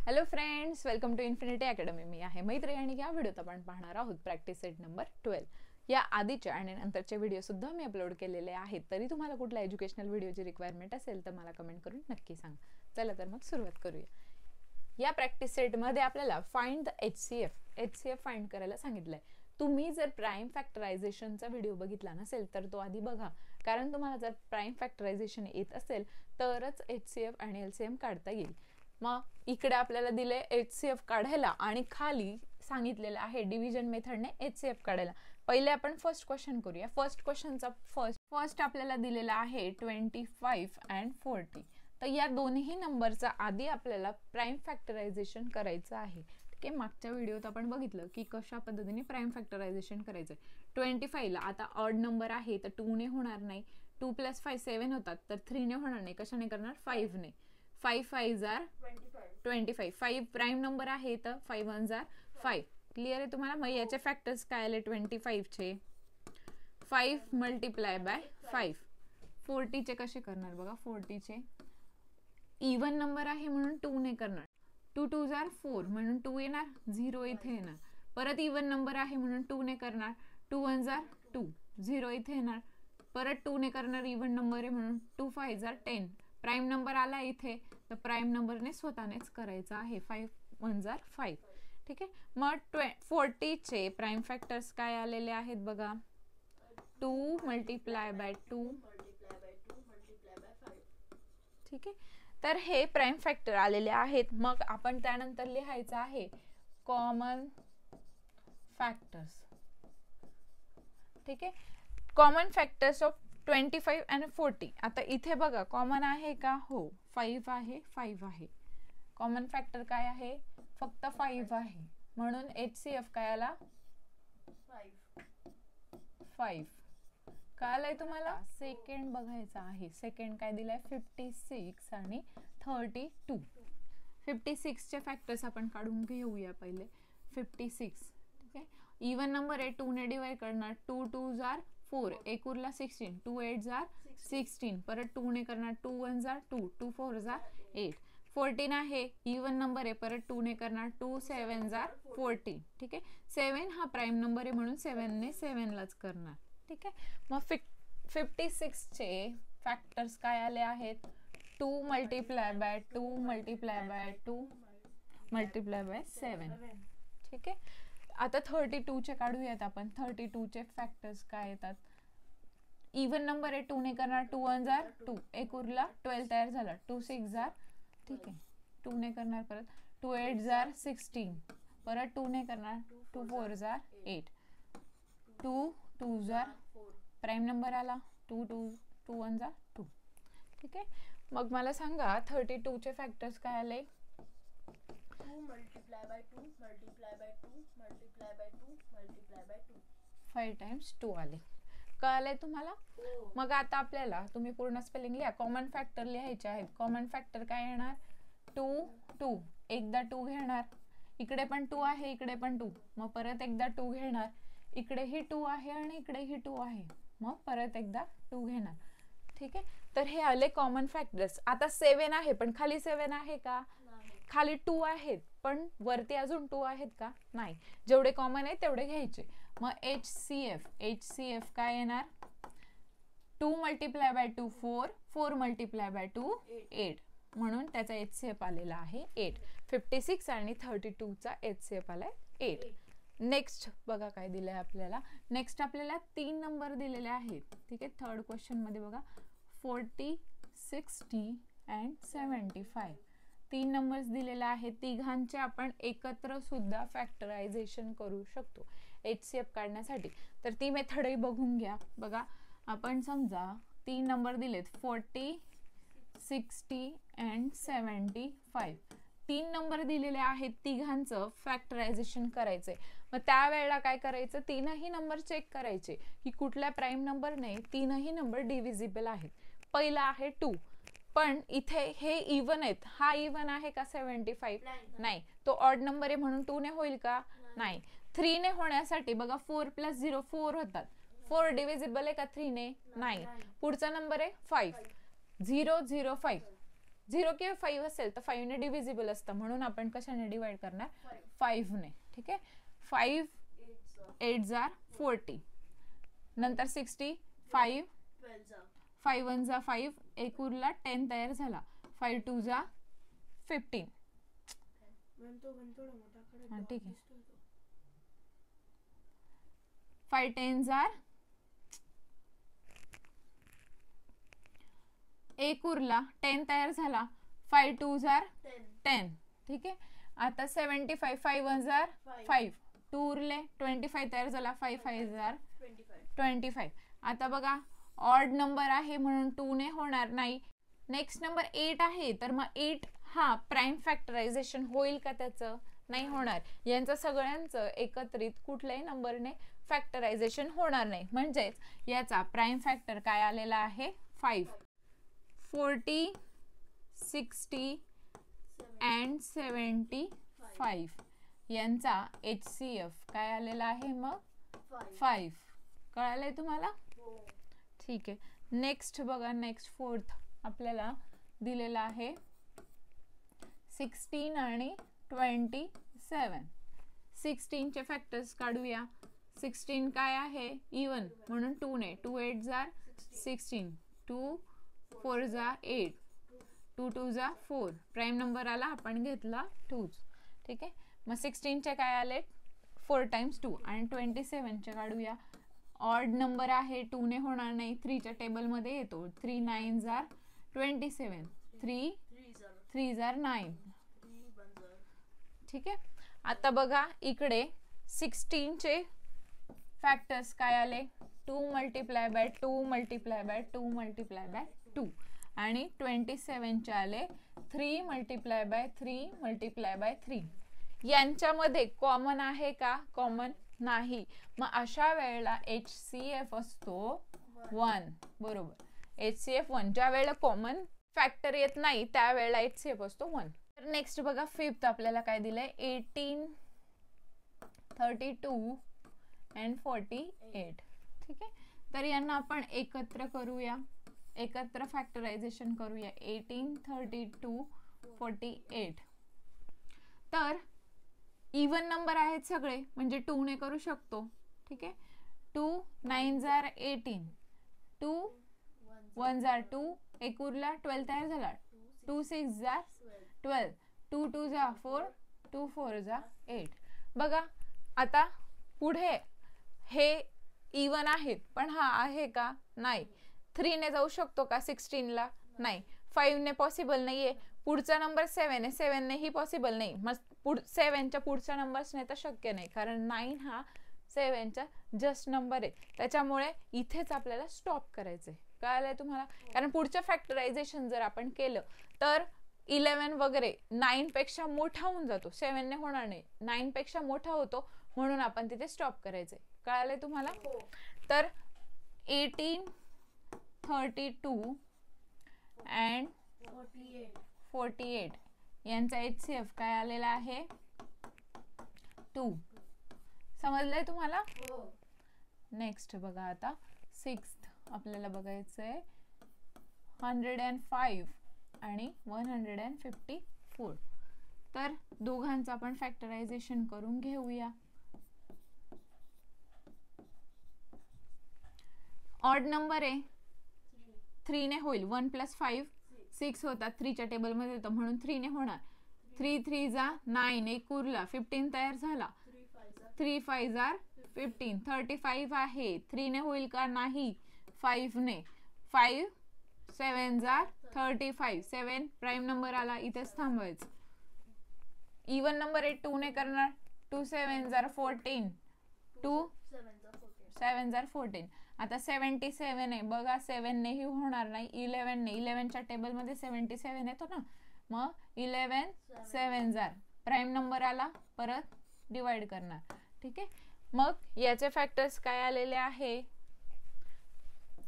Hello friends, welcome to Infinity Academy. मी आहे मैत्री आणि या व्हिडिओत आपण पाहणार आहोत प्रॅक्टिस सेट नंबर 12. या आधीचे आणि नंतरचे व्हिडिओ सुद्धा मी अपलोड केलेले आहेत. तरी तुम्हाला कुठला एज्युकेशनल व्हिडिओची रिक्वायरमेंट असेल तर मला कमेंट करून नक्की सांगा. चला तर मग सुरुवात करूया. या प्रॅक्टिस सेटमध्ये आपल्याला फाइंड द HCF फाइंड करायला सांगितलंय. तुम्ही जर प्राइम फॅक्टरायझेशनचा व्हिडिओ बघितला नसेल तर तो आधी बघा, कारण तुम्हाला जर प्राइम फॅक्टरायझेशन येत असेल तरच HCF आणि LCM काढता येईल. मग इकडे आपल्याला दिले HCF काढायला आणि खाली सांगितलेलं आहे डिव्हिजन मेथडने HCF काढायला. पहिले आपण फर्स्ट क्वेश्चन करूया. फर्स्ट क्वेश्चनचा फर्स्ट आपल्याला दिलेला आहे 25 and 40. तर या दोन्ही नंबरचा आधी आपल्याला प्राइम फॅक्टरायझेशन करायचं आहे. ठीक आहे, मागच्या व्हिडिओत आपण बघितलं की कशा पद्धतीने प्राइम फॅक्टरायझेशन करायचंय. 25 ला आता ऑड नंबर आहे तर 2 ने होणार नाही. 2 + 5 7 होतात तर 3 ने होणार नाही. कशाने करणार? 5 ने. 5 5s are 25. 5 प्राइम नंबर आहे तर 5 1s are 5. क्लियर आहे तुम्हाला? मग याचे फॅक्टर्स काय आले 25 चे? 5 × 5. 40 चे कसे करणार बघा. 40 चे इवन नंबर आहे म्हणून 2 ने करणार. 2 2s are 4 म्हणून 2 येणार, 0 इथे येणार. परत इवन नंबर आहे म्हणून 2 ने करणार. 2 1s are 2, 0 इथे येणार. परत 2 ने करणार, इवन नंबर आहे म्हणून 2 5s are 10. प्राइम नंबर आला इथे तर प्राइम नंबरने स्वतःनेच करायचा आहे. 5 1s are 5. ठीक आहे. मग 40 चे प्राइम फॅक्टर्स काय आलेले आहेत बघा. 2 × 2. ठीक आहे. तर हे प्राइम फॅक्टर आलेले आहेत. मग आपण त्यानंतर लिहायचं आहे कॉमन फॅक्टर्स. ठीक आहे. Common factors of 25 and 40. आता इथे बघा कॉमन आहे का? हो, 5 आहे, 5 आहे. कॉमन फॅक्टर काय आहे? फक्त 5 आहे. म्हणून HCF काय आला? 5. कळालंय तुम्हाला? सेकंड बघायचा आहे. सेकंड काय दिलाय? 56 आणि 32. 56 चे फॅक्टर्स आपण काढून घेऊया पहिले. 56. ठीक आहे. इवन नंबर आहे, 2 ने डिवाइड करणार. 2 2s are 4, एक उरला 16. 2 8s are 16. परत 2 ने करणार. 2 1s are 2, 2 4s are 8. 14 आहे, इवन नंबर आहे, परत 2 ने करणार. 2 7s are 14. ठीक आहे. 7 हा प्राइम नंबर आहे म्हणून 7 ने 7 लाच करणार. ठीक आहे. मग 56 चे फॅक्टर्स काय आले आहेत? 2 × 2 × 2 × 7. ठीक आहे. आता 32 चे काढूयात आपण. 32 चे फॅक्टर्स काय येतात? इवन नंबर आहे, 2 ने करणार. 2 1s are 2, एक उरला, 12 तयार झाला. 2 6s are. ठीक आहे. 2 ने करणार. परत 2 8s are 16. परत 2 ने करणार. 2 4s are 8. 2 2s are 4. Prime number आला. 2 1s are 2. ठीक आहे. मग मला सांगा 32 चे फॅक्टर्स काय आले? 2 × 2 × 2 × 2. 5 times 2 आले. कळालंय तुम्हाला? मग आता आपल्याला तुम्ही पूर्ण स्पेलिंग लिहा. कॉमन फॅक्टर लिहायचे आहेत. कॉमन फॅक्टर काय येणार? 2 2. एकदा 2 घेणार. इकडे पण 2 आहे, इकडे पण 2. मग परत एकदा 2 घेणार. इकडेही 2 आहे आणि इकडेही 2 आहे. मग परत एकदा 2 घेणार. ठीक आहे. तर हे आले कॉमन फॅक्टर्स. आता 7 आहे पण खाली 7 आहे का? खाली 2 आहेत पण वरती अजून 2 आहेत का? नाही. जेवढे कॉमन आहे तेवढे घ्यायचे. मग HCF काय येणार? 2 × 2 4, 4 × 2 8. म्हणून त्याचा HCF आलेला आहे 8. 56 आणि 32 चा HCF आलाय 8. नेक्स्ट बघा काय दिलंय आपल्याला. नेक्स्ट आपल्याला 3 नंबर दिलेले आहेत. ठीक आहे. थर्ड क्वेश्चन मध्ये बघा 40 60 and 75. 3 नंबर्स दिलेले आहेत. तिघांचे आपण एकत्र सुद्धा फॅक्टरायझेशन करू शकतो HCF काढण्यासाठी. तर ती मेथडही बघून घ्या. बघा आपण समजा 3 नंबर दिलेत 40 60 and 75. 3 नंबर दिलेले आहेत. तिघांचं फॅक्टरायझेशन करायचंय. मग त्यावेळेला काय करायचं? तीनही नंबर चेक करायचे की कुठल्या प्राइम नंबरने तीनही नंबर डिव्हिजिबल आहेत. पहिला आहे 2, पण इथे हे इवन आहेत. हा इवन आहे का 75? नाही. तो ऑड नंबर आहे म्हणून 2 ने होईल का? नाही. 3 ने होण्यासाठी बघा 4 + 0 4 होतात. 4 डिव्हिजिबल आहे का 3 ने? नाही. पुढचा नंबर आहे 5. 0 0 5. 0 किंवा 5 असेल तर 5 ने डिव्हिजिबल असतं, म्हणून आपण कशाने डिवाइड करणार? 5 ने. ठीक आहे. 5 8 जार 40, नंतर 60, 5 5 1 जा 5, एक उरला 10 तयार झाला, 5 2 जा 15. ठीक आहे. 5 10 जार, एक उरला 10 तयार झाला, 5 2 जार 10. ठीक आहे. आता 75, 5 1 जार 5, 2 उरले, 25 तयार झाला, 5 5 जार 25. आता बघा ऑड नंबर आहे म्हणून 2 ने होणार नाही. नेक्स्ट नंबर 8 आहे, तर मग 8 हा प्राइम फॅक्टरायझेशन होईल का? त्याचं नाही होणार. यांचं सगळ्यांचं एकत्रित कुठल्याही नंबरने फॅक्टरायझेशन होणार नाही. म्हणजेच याचा प्राइम फॅक्टर काय आलेला आहे? 5. 40 60 and 75 यांचा HCF काय आलेला आहे? मग 5. कळालंय तुम्हाला? ठीक आहे. नेक्स्ट बघा, नेक्स्ट फोर्थ आपल्याला दिलेला आहे 16 आणि 27. 16 चे फॅक्टर्स काढूया. 16 काय आहे? इवन, म्हणून 2 ने. 2 8 जार 16, 2 4 जा 8, 2 2 जा 4. प्राइम नंबर आला, आपण घेतला 2. ठीक आहे. मग 16 चे काय आले? 4 टाइम्स 2. आणि 27 चे काढूया. ऑड नंबर आहे, 2 ने होणार नाही, 3 च्या टेबल मध्ये येतो. 3 9 जार 27, 3 3 जार 9. ठीक आहे. आता बघा इकडे 16 चे फॅक्टर्स काय आले? 2 multiply by 2 multiply by 2 multiply by 2. आणि 27 चे आले 3 मल्टिप्लाय बाय 3 मल्टिप्लाय बाय 3. यांच्यामध्ये कॉमन आहे का? कॉमन नाही. मग अशा वेळेला HCF असतो 1. बरोबर. HCF 1. ज्या वेळेला कॉमन फॅक्टर येत नाही त्यावेळेला HCF असतो 1. तर नेक्स्ट बघा फिफ्थ आपल्याला काय दिलंय? 18 32 and 48. ठीक आहे. तर यांना आपण एकत्र करूया, एकत्र फॅक्टरायझेशन करूया. 18 32 48. तर इवन नंबर आहेत सगळे, म्हणजे 2 ने करू शकतो. ठीक आहे. 2 9 जार 18, 2 1 जार 2, एक उरला 12 तयार झाला, 2 6 जार 12, 2 2 जा 4, 2 4 जा 8. बघा आता पुढे हे इवन आहेत, पण हा आहे का? नाही. 3 ने जाऊ शकतो का 16 ला? नाही. 5 ने पॉसिबल नाहीये. पुढचा नंबर 7 आहे, 7 ने ही पॉसिबल नाही. मग 7 च्या पुढच्या नंबर्सने तर शक्य नाही, कारण 9 हा 7 चा जस्ट नंबर आहे. त्याच्यामुळे इथेच आपल्याला स्टॉप करायचंय. कळालंय तुम्हाला? कारण पुढचं फॅक्टरायझेशन जर आपण केलं तर 11 वगैरे 9 पेक्षा मोठा होऊन जातो. 7 ने होणार नाही, 9 पेक्षा मोठा होतो, म्हणून आपण तिथे स्टॉप करायचंय. कळालंय तुम्हाला? तर 18 32 and 48 यांचा HCF काय आलेला आहे? 2. समजलंय तुम्हाला? नेक्स्ट बघा आता 6th आपल्याला बघायचंय 105 आणि 154. तर दोघांचं आपण फॅक्टरायझेशन करून घेऊया. ऑड नंबर आहे, 3 ने होईल. 1 + 5 6 होता, 3 च्या टेबल मध्ये येतो, म्हणून 3 ने होणार. 3 3 जा 9, एक उरला, 15 तयार झाला, 3 5 जार 15, 35 आहे. 3 ने होईल का? नाही. 5 ने. 5 7 जार 35, 7 प्राइम नंबर आला, इथेच थांबवायचं. इवन नंबर आहे, 2 ने करणार. 2 7 जार 14, 2 7 जार 14. आता 77 आहे बघा, 7 ने ही होणार नाही. 11 ने, 11 च्या टेबल मध्ये 77 येतो ना, मग 11 7 जार प्राइम नंबर आला, परत डिवाइड करणार. ठीक आहे. मग याचे फॅक्टर्स काय आलेले आहे?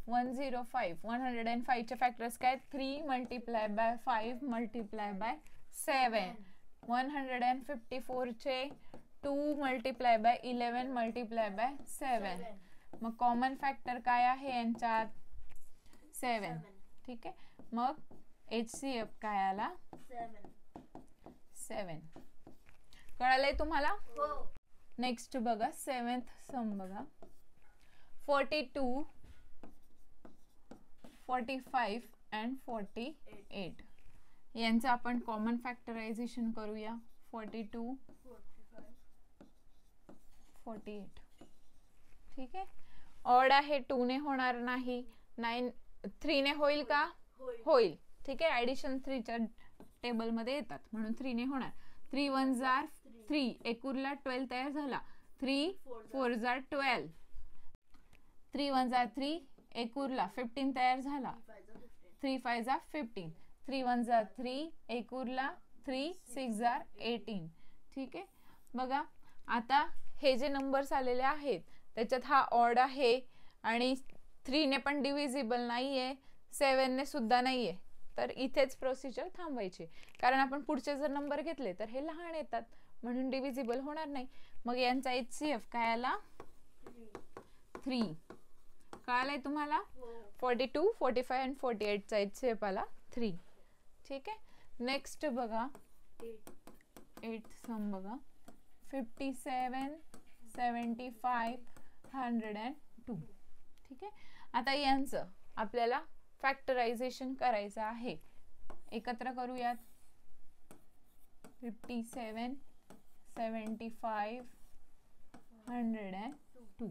105. 105 चे फॅक्टर्स काय? 3 मल्टिप्लाय बाय 5 मल्टिप्लाय बाय 7. 154 चे 2 मल्टिप्लाय बाय 11 मल्टिप्लाय बाय 7. मग कॉमन फॅक्टर काय आहे यांच्यात? 7. ठीक आहे. मग HCF काय आला 7. 7. कळालंय तुम्हाला? हो. नेक्स्ट बघा 7th सम बघा 42, 45 and 48 यांचं आपण कॉमन फॅक्टरायझेशन करूया. 42 48 ठीक आहे. ऑड आहे 2 ने होणार नाही. 9 3 ने होईल का? होईल. ठीक आहे. ऍडिशन 3 च्या टेबल मध्ये येतात म्हणून 3 ने होणार. 3 1 जार 3 एक उरला 12 तयार झाला. 3 4 जार 12 3 1 जार 3 एक उरला 15 तयार झाला. 3 5 जार 15 3 1 जार 3 एक उरला 3 6 जार 18 ठीक आहे. बघा आता हे जे नंबर्स आलेले आहेत त्याच्यात हा ऑड आहे आणि 3 ने पण डिव्हिजिबल नाहीये, 7 ने सुद्धा नाहीये. तर इथेच प्रोसिजर थांबवायची कारण आपण पुढचे जर नंबर घेतले तर हे लहान येतात म्हणून डिव्हिजिबल होणार नाही. मग यांचा HCF काय आला 3. कळालंय तुम्हाला? 42 45 आणि 48 चा HCF आला 3. ठीक आहे. नेक्स्ट बघा 8th सम बघा 57 75 102 ठीक आहे. आता यांचं आपल्याला फॅक्टरायझेशन करायचं आहे. एकत्र करूयात. 57 75 102.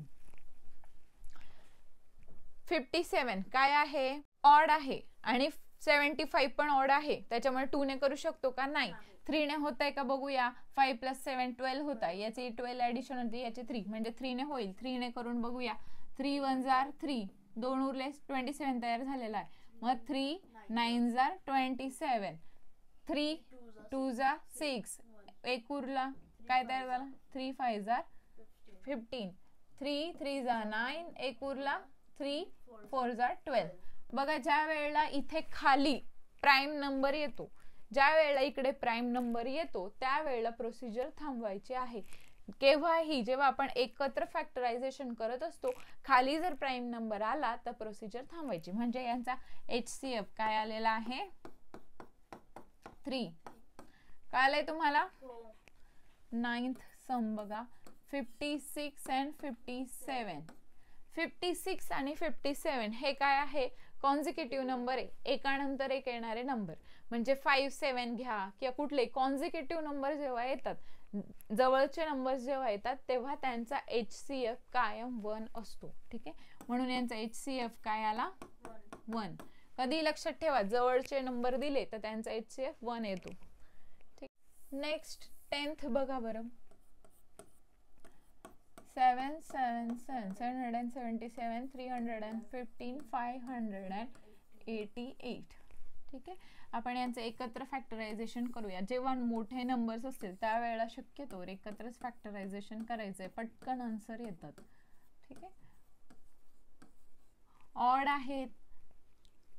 57 काय आहे? ऑड आहे आणि 75 पण ऑड आहे त्याच्यामुळे 2 ने करू शकतो का? नाही. 3 ने होत आहे का बघूया. 5 + 7 12 होता. याची 12 ऍडिशन होती याची 3 म्हणजे 3 ने होईल. 3 ने करून बघूया. 3 1 जार 3 2 उरले 27 तयार झालेला आहे. मग 3 9 जार 27 3 2 जार 6 एक उरला काय तयार झाला 3 5 जार 15 3 3 जार 9 एक उरला 3 4 जार 12. बघा ज्या वेळेला इथे खाली प्राइम नंबर येतो, ज्या वेळेला इकडे प्राइम नंबर येतो त्यावेळेला प्रोसिजर थांबवायची आहे. केव्हाही जेव्हा आपण एकत्र फॅक्टरायझेशन करत असतो खाली जर प्राइम नंबर आला तर प्रोसिजर थांबवायची. म्हणजे यांचा HCF काय आलेला आहे 3. कळालंय तुम्हाला? 9th सम बघा 56 and 57. 56 आणि 57 हे काय आहे? कॉन्झिक्युटिव्ह नंबर आहे. एकानंतर एक येणारे नंबर म्हणजे 5 7 घ्या किंवा कुठले कॉन्झिक्युटिव्ह नंबर जेव्हा येतात, जवळचे नंबर जेव्हा येतात तेव्हा त्यांचा HCF कायम 1 असतो. ठीक आहे. म्हणून यांचा HCF काय आला 1. कधी लक्षात ठेवा जवळचे नंबर दिले तर त्यांचा HCF 1 येतो. ठीक. नेक्स्ट 10th बघा बरं 7 7 7 777 315 588. ठीक आहे. आपण यांचं एकत्र फॅक्टरायझेशन करूया. जेव्हा मोठे नंबर्स असतील त्यावेळेला शक्यतो एकत्रच फॅक्टरायझेशन करायचंय, पटकन आन्सर येतात. ठीक आहे. ऑड आहेत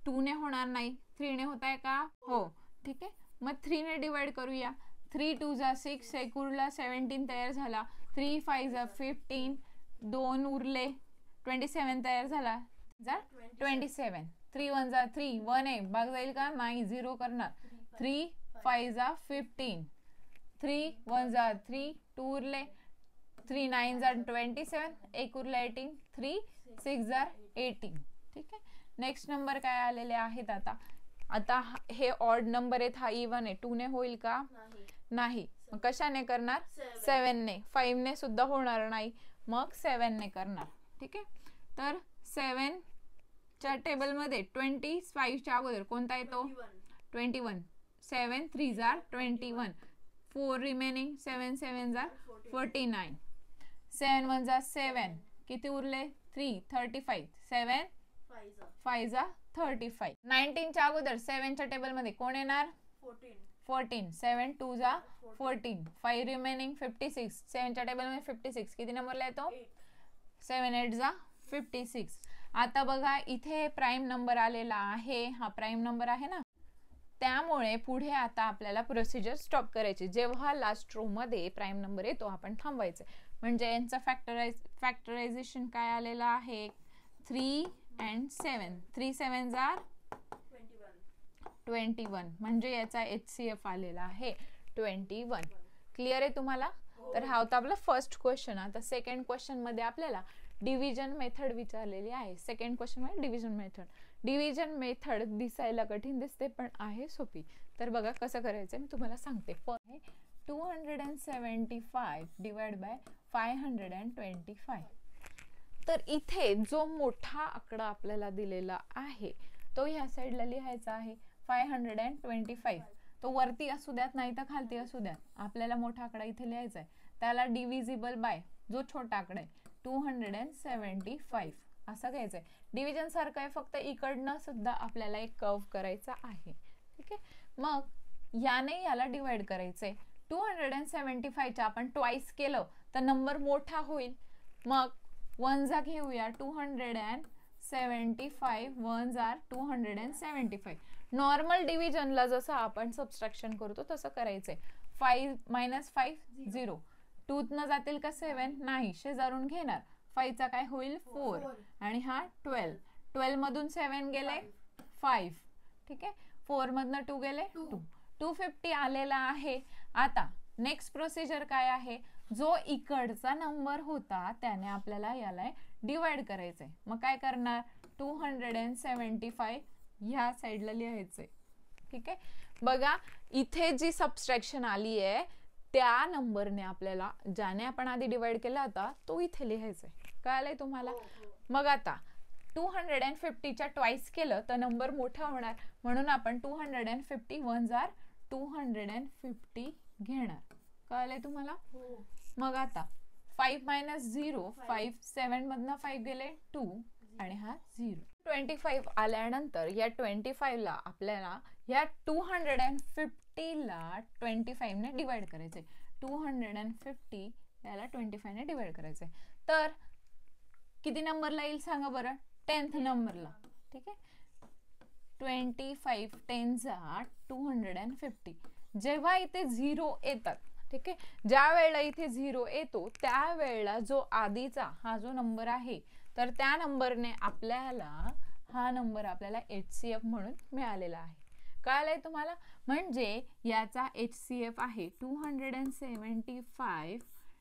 2 ने होणार नाही. 3 ने होत आहे का? हो. ठीक आहे. मग 3 ने डिवाइड करूया. 3 2 जा 6 एक उरला 17 तयार झाला. 3 5 जा 15 2 उरले 27 तयार झाला जा 27. 3 1 जा 3 1 आहे भाग जाईल का? नाही. 0 करणार. 3 5 जा 15 3 1 जा 3 2 उरले 3 9 जा 27 एक उरला 18 3 6 जा 18. ठीक आहे. नेक्स्ट नंबर काय आलेले आहेत आता हे ऑड नंबर आहेत. हा इवन आहे. 2 ने होईल का? नाही. मग कशाने करणार? 7 ने. 5 ने सुद्धा होणार नाही. मग 7 ने करणार. ठीक आहे. तर 7 च्या टेबल मध्ये 25 च्या अगोदर कोणता येतो? 21. 7 3 जार 21 4 रिमेनिंग 7 7 जार 49 7 1 जार 7 किती उरले 3 35 7 5 जार 35. 19 च्या अगोदर 7 च्या टेबल मध्ये कोण येणार? 14. 7 2 जा 14 5 रिमेनिंग 56 7 च्या टेबल मध्ये 56 किती नंबरला येतो? 7 8 जा 56. आता बघा इथे प्राइम नंबर आलेला आहे. हा प्राइम नंबर आहे ना, त्यामुळे पुढे आता आपल्याला प्रोसिजर स्टॉप करायची. जेव्हा लास्ट रो मध्ये प्राइम नंबर येतो आपण थांबवायचं. म्हणजे यांचा फॅक्टरायझेशन काय आलेलं आहे 3 and 7. 3 7 जार 21 म्हणजे याचा HCF आलेला आहे 21. क्लिअर आहे तुम्हाला? तर हा होता आपला फर्स्ट क्वेश्चन. आता सेकंड क्वेश्चन मध्ये आपल्याला डिव्हिजन मेथड विचारलेली आहे. सेकंड क्वेश्चन मध्ये डिव्हिजन मेथड. डिव्हिजन मेथड दिसायला कठीण दिसते पण आहे सोपी. तर बघा कसं करायचं मी तुम्हाला सांगते. 275 डिवाइड बाय 525. तर इथे जो मोठा आकडा आपल्याला दिलेला आहे तो ह्या साईडला लिहायचा आहे 525. तो वरती असू द्यात नाही तर खालती असू द्यात, आपल्याला मोठा आकडा इथे लिहायचा आहे. त्याला डिव्हिजिबल बाय जो छोटा आकडा आहे 275 असं घ्यायचंय. डिव्हिजन सारखं आहे, फक्त इकडनं सुद्धा आपल्याला एक कर्व करायचा आहे. ठीक आहे, मग याने याला डिवाइड करायचंय. 275 च्या आपण ट्वाइस केलं तर नंबर मोठा होईल. मग वनजा घेऊया. 275 वन्स आर 275. नॉर्मल डिव्हिजनला जसं आपण सबट्रॅक्शन करतो तसं करायचंय. 5 - 5 0. 2 न जातील का 7? नाही, शेजारून घेणार. 5 चा काय होईल 4 आणि हा 12. 12 मधून 7 गेले 5. ठीक आहे, 4 मधनं 2 गेले 2. 250 आलेला आहे. आता नेक्स्ट प्रोसिजर काय आहे? जो इकडचा नंबर होता त्याने आपल्याला याला डिवाइड करायचंय. मग काय करणार? 275 ह्या साईडला लिहायचंय. ठीक आहे, बघा इथे जी सबट्रॅक्शन आली आहे त्या नंबरने आपल्याला, ज्याने आपण आधी डिवाइड केला होता तो इथे लिहायचंय. कळालंय तुम्हाला? मग आता 250 च्या ट्वाइस केलं तर नंबर मोठा होणार, म्हणून आपण 250 वन्स आर 250 घेणार. कळालंय तुम्हाला? मग आता 5 - 0 5. 7 मधनं 5 गेले 2 आणि हा 0. 25 आल्यानंतर या 25 ला आपल्याला या 250 ला 25 ने डिवाइड करायचंय. 250 याला 25 ने डिवाइड करायचंय. तर किती नंबरला येईल सांगा बरं? 10th नंबरला. ठीक आहे, 25 10 250. जेव्हा इथे 0 येतात, ठीक आहे, ज्या वेळेला इथे 0 येतो त्यावेळेला जो आधीचा हा जो नंबर आहे तर त्या नंबरने आपल्याला हा नंबर आपल्याला HCF म्हणून मिळालेला आहे. कळालंय तुम्हाला? म्हणजे याचा HCF आहे 275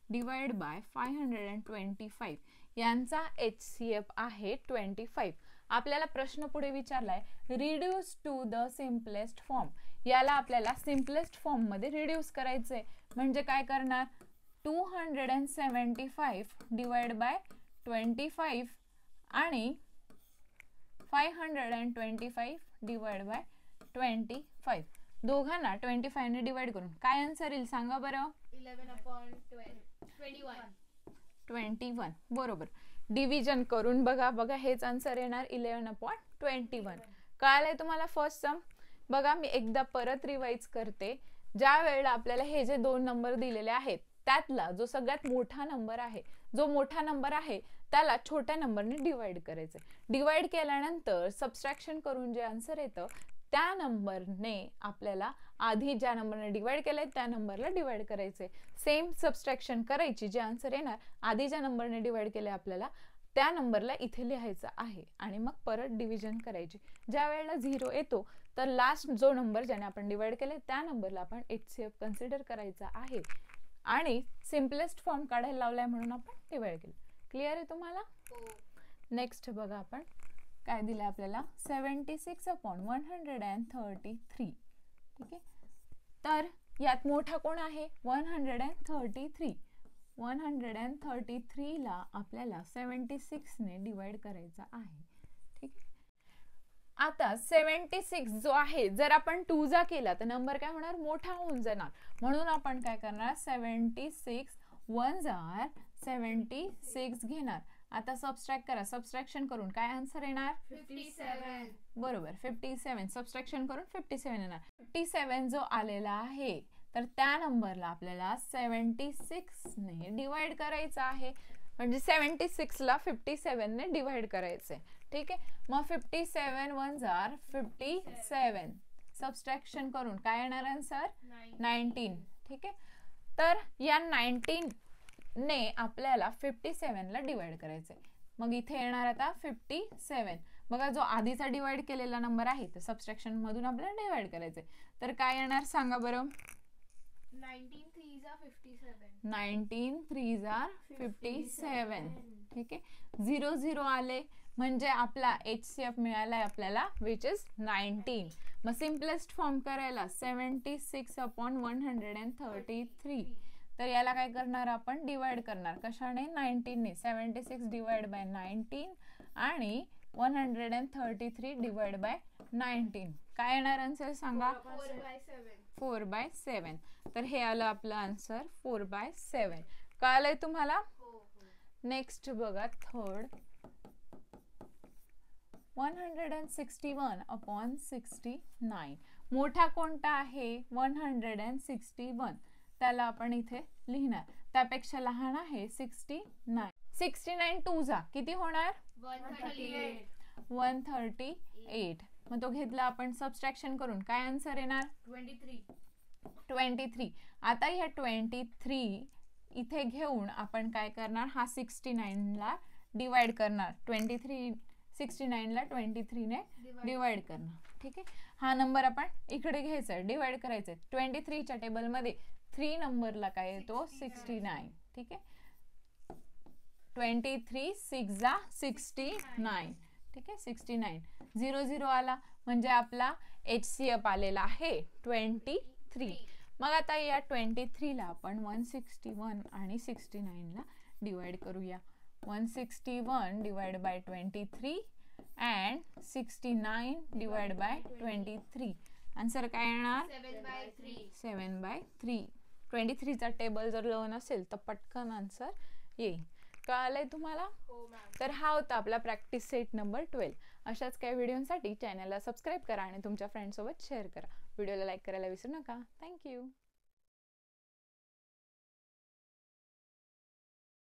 डिवाइड बाय 525. यांचा HCF आहे 25. आपल्याला प्रश्न पुढे विचारलाय reduce to the simplest form. याला आपल्याला सिम्पलेस्ट फॉर्म मध्ये रिड्यूस करायचंय. म्हणजे काय करणार? 275 डिवाइड बाय 25 आणि 525 डिवाइड बाय 25. दोघांना 25 ने डिवाइड करून काय आन्सर येईल सांगा बरं? 21. बरोबर. डिव्हिजन करून बघा हेच आन्सर येणार 11/21. कळालंय तुम्हाला फर्स्ट सम? बघा मी एकदा परत रिवाइज करते. ज्या वेळेला आपल्याला हे जे दोन नंबर दिलेले आहेत त्यातला जो सगळ्यात मोठा नंबर आहे, जो मोठा नंबर आहे त्याला छोट्या नंबरने डिवाइड करायचं. डिवाइड केल्यानंतर सबट्रॅक्शन करून जे आन्सर येतं त्या नंबरने आपल्याला आधी ज्या नंबरने डिवाइड केलंय त्या नंबरला डिवाइड करायचे. सेम सबट्रॅक्शन करायची, जे आन्सर येणार आधी ज्या नंबरने डिवाइड केले आपल्याला त्या नंबरला इथे लिहायचं आहे आणि मग परत डिव्हिजन करायची. ज्या वेळेला 0 येतो तर लास्ट जो नंबर ज्याने आपण डिवाइड केले त्या नंबरला आपण HCF कन्सिडर करायचा आहे आणि सिम्पलेस्ट फॉर्म काढायला लावलाय म्हणून आपण डिवाइड केलं. क्लिअर आहे तुम्हाला? नेक्स्ट बघा आपण काय दिलंय आपल्याला 76/133. ठीक आहे, तर यात मोठा कोण आहे? 133. 133 ला आपल्याला 76 ने डिवाइड करायचा आहे. ठीक आहे, आता 76 जो आहे जर आपण 2 जा केला तर नंबर काय होणार? मोठा होऊन जाणार. म्हणून आपण काय करणार? 76 1 आर 76 घेणार. आता सबट्रॅक्ट करा. सबट्रॅक्शन करून काय आन्सर येणार? 57. बरोबर, 57. सबट्रॅक्शन करून 57 येणार. 57 जो आलेला आहे तर त्या नंबरला आपल्याला 76 ने डिवाइड करायचं आहे. म्हणजे 76 ला 57 ने डिवाइड करायचंय. ठीक आहे, मग 57 1 आर 57. सबट्रॅक्शन करून काय येणार आन्सर? 19. ठीक आहे, तर या 19 ने आपल्याला 57 ला डिवाइड करायचंय. मग इथे येणार आता 57. बघा जो आधीचा डिवाइड केलेला नंबर आहे तर सबट्रॅक्शन मधून आपल्याला डिवाइड करायचंय. तर काय येणार सांगा बरं. 19 3s are 57. 19 3s are 57. ठीक आहे. 0 0 आले म्हणजे आपला HCF मिळालाय आपल्याला विच इज 19. मग सिम्पलेस्ट फॉर्म करायला 76/133. तर याला काय करणार आपण डिवाइड करणार कशाने 19 ने. 76 डिवाइड बाय 19 आणि 133 डिवाइड बाय 19. काय येणार आन्सर सांगा. 4/7. तर हे आलं आपलं आन्सर 4/7. कळलंय तुम्हाला. नेक्स्ट बघा थर्ड. 161/69. मोठा कोणता आहे 161. त्याला आपण इथे लिहिणार. त्यापेक्षा लहान आहे 69. 69 2 किती होणार 138. मग तो घेतला आपण सबट्रॅक्शन करून काय आन्सर येणार 23. आता ह्या 23 इथे घेऊन आपण काय करणार हा 69 ला डिवाइड करणार. 69 ला 23 ने डिवाइड करणार. ठीक आहे. हा नंबर आपण इकडे घ्यायचा डिवाइड करायचा. 23 च्या टेबल मध्ये 3 नंबरला काय येतो 69. ठीक आहे. 23 6 जा 69. ठीक आहे 69. 0 0 आला म्हणजे आपला HCF आलेला आहे 23. मग आता या 23 ला आपण 161 आणि 69 ला डिवाइड करूया. 161 divide by 23 and 69 divide by 23. Answer काय येणार 7/3. 23 चा टेबल जर लर्न असेल तर पटकन आन्सर येईल. कळालंय तुम्हाला. तर हा होता आपला प्रॅक्टिस सेट नंबर 12. अशाच काही व्हिडिओसाठी चॅनलला सबस्क्राईब करा आणि तुमच्या फ्रेंड्स सोबत शेअर करा. व्हिडिओला लाईक करायला विसरू नका. थँक्यू.